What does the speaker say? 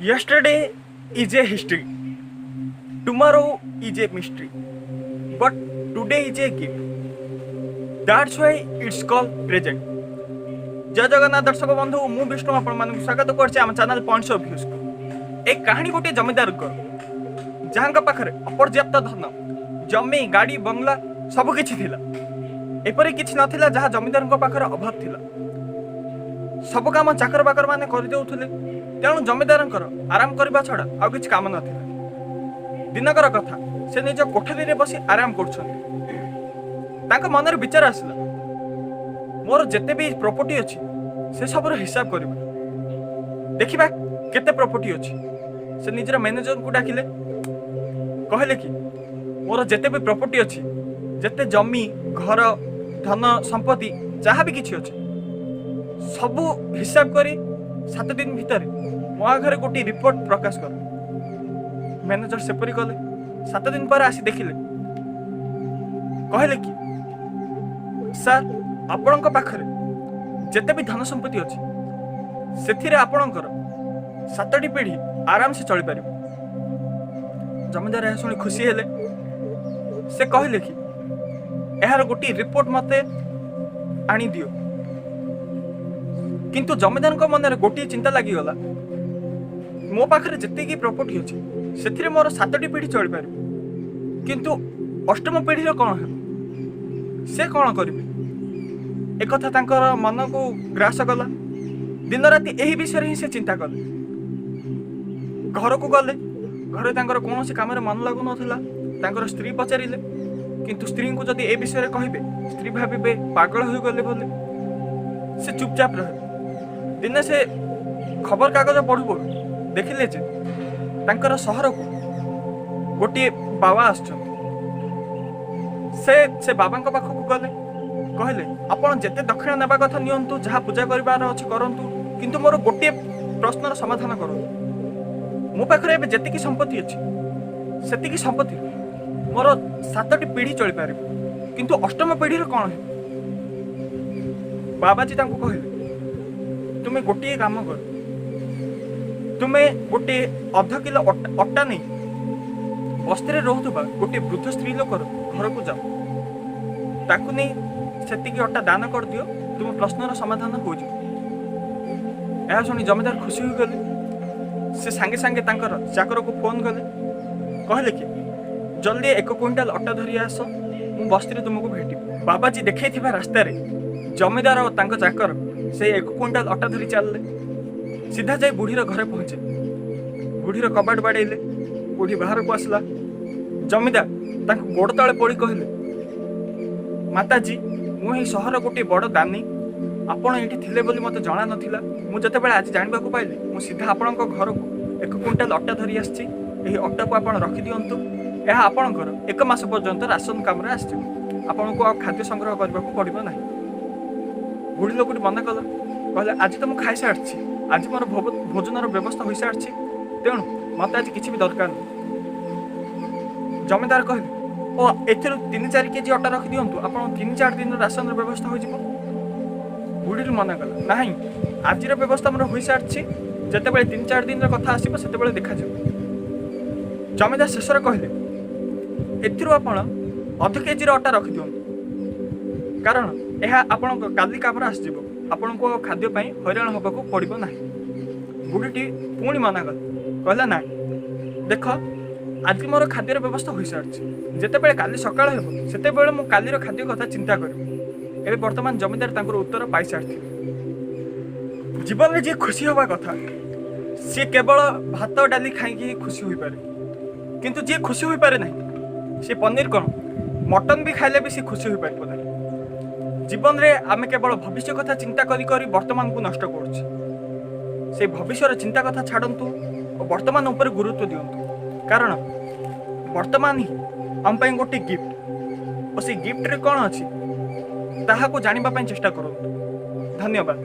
Yesterday is a history, tomorrow is a mystery, but today is a gift. That's why it's called present. जय जगन्नाथ दर्शक बंधु मु विष्णु आपण स्वागत करम चैनल पॉइंट्स ऑफ व्यूज को। एक कहानी गोटे जमीदार जहाँ पाखे अपर्याप्त धन जमी गाड़ी बंगला सबकि एपरी किसी नाला जहाँ जमीदार पाखे अभाव थिला। सब काम चाकर बाकर मैंने करदे तेणु जमीदार आराम करने छड़ा आ कि कम ना दिनकर कथा से निज कोठरी बसी आराम कर मन विचार आसला मोर जिते भी प्रॉपर्टी अच्छी से सब हिसाब करवा देखा केते प्रॉपर्टी अच्छी। से निजर मैनेजर को डाकिले कहले कि मोर जिते भी प्रॉपर्टी अच्छी जिते जमी घर धन संपत्ति जहाँ भी किसी अच्छे सबू हिसाब करी 7 दिन भितर मो आगे गोटे रिपोर्ट प्रकाश कर। मैनेजर सेपरी कले 7 दिन पर आसी देखिले कहले कि सर आपण पाखे जिते भी धन संपत्ति अच्छी से आपणकर 7टी पीढ़ी आराम से चली पार। जमीदार यह शुणी खुशी हेले से कहले कि यार गोटे रिपोर्ट मते आनी दियो। किंतु जमीदार मन गोटे चिंता लगिगला मो पाखे जितकी प्रॉपर्टी अच्छी से मोर 7टी पीढ़ी चली पार किंतु अष्टम पीढ़ी कौन है से कौन करेंगे एक मन को ग्रास कला। दिन राति यही विषय ही से चिंता कले। घर को गले घरे कौन कम मन लगुन ना स्त्री पचारे किंतु स्त्री को जदि ए विषय कहे स्त्री भावे पागल हो गले बोले से चुपचाप रहे। दिने से खबर कागज पढ़ु पढ़ु देखिले जे सहर को गोटे बाबा से बाबा पाखक गले कहले आपण जिते दक्षिण नेबा कथा नियंतु जहाँ पूजा करिवार अछि करंतु किंतु मोर गोटे प्रश्नर समाधान करंतु। मो पाखरे एबे जेतिकी संपत्ति अछि सेतिकी संपत्ति मोर 7टी पीढ़ी चली पारे किंतु अष्टम पीढ़ी कौन है। बाबाजी तांको कहले तुमे गोटे काम कर तुमे गोटे अध किलो अट्टा नहीं बस्ती रोथुबा गोटे वृद्ध स्त्री लोक घर को जाओ ताकू नहीं सेतिकी अट्टा दान कर दियो तुम प्रश्नर समाधान हो यह शुणी जमीदार खुशी हो गले। से सांगे सांगे चाकर को फोन कले कहले कि जल्दी 1 क्विंटाल अट्टा धरी आस मु बस्ती तुमको भेटी। बाबाजी देखै रास्तार जमीदार और चाकर से 1 क्विंटाल अट्टा धरी चलले सीधा जाई बुढ़ीर घरे पहुंचे। बुढ़ीर कबाट बाड़ेले बुढ़ी बाहर को आसला। जमीदार गोड़ तले पड़ी कहले माताजी मुझे सहर गोटे बड़ दानी आपण ये थे बोली मत जना नाला मुझे आज जानवा पाइली मु सीधा आपण घर को 1 क्विंटाल अट्टा धरी आसी अट्टा को आप रखी दिंतु यह आपणकर 1 मास पर्यंत राशन कम आपन को खाद्य संग्रह करने को पड़ो ना। बुढ़ी लोक मना कल कहले आज तो मुझे खाई सारी आज मोर भोजन व्यवस्था हो सारी तेणु मत आज किसी भी दरकार नहीं। जमीदार कहले ओ एथिरु 3-4 केजी अट्टा रखी दिंतु आप 3-4 दिन राशन व्यवस्था हो। बुढ़ी मना कला ना आज व्यवस्था मोर हो सारी जिते 3-4 दिन कथा आसो से देखा। जमीदार शेष कहले एथिरु आपण अध केजी अट्टा रखी दिंतु कारण यह आपण काली कामर आसो आपण को खाद्य हैरान होगा पड़ो ना। बुढ़ीटी पुणी मना कल कहला ना देख आज मोर खाद्यर व्यवस्था हो सारी जिते काली सकाळ हेबो सेते बेले मु कालीर खाद्य कथा चिंता करी। एबे वर्तमान जमीदार तांकर उत्तर पाई सारी। जीवन में जी खुशी होगा कथा सी केवल भात डाली खाई खुशी हो पारे किंतु जी खुशी हो पारे नहीं सी पनीर कौन मटन भी खाइले भी सी खुशी हो पारे ना। जीवन रे आमे केवल भविष्य कथा चिंता करी करी वर्तमान को नष्ट करूछि। से भविष्यर चिंता कथा छाड़ंतु और वर्तमान ऊपर गुरुत्व दियंतु कारण वर्तमान ही हम गोटे गिफ्ट और से गिफ्ट रे कौन अच्छी ताहा को जानिबा पई चेष्टा करूँ। धन्यवाद।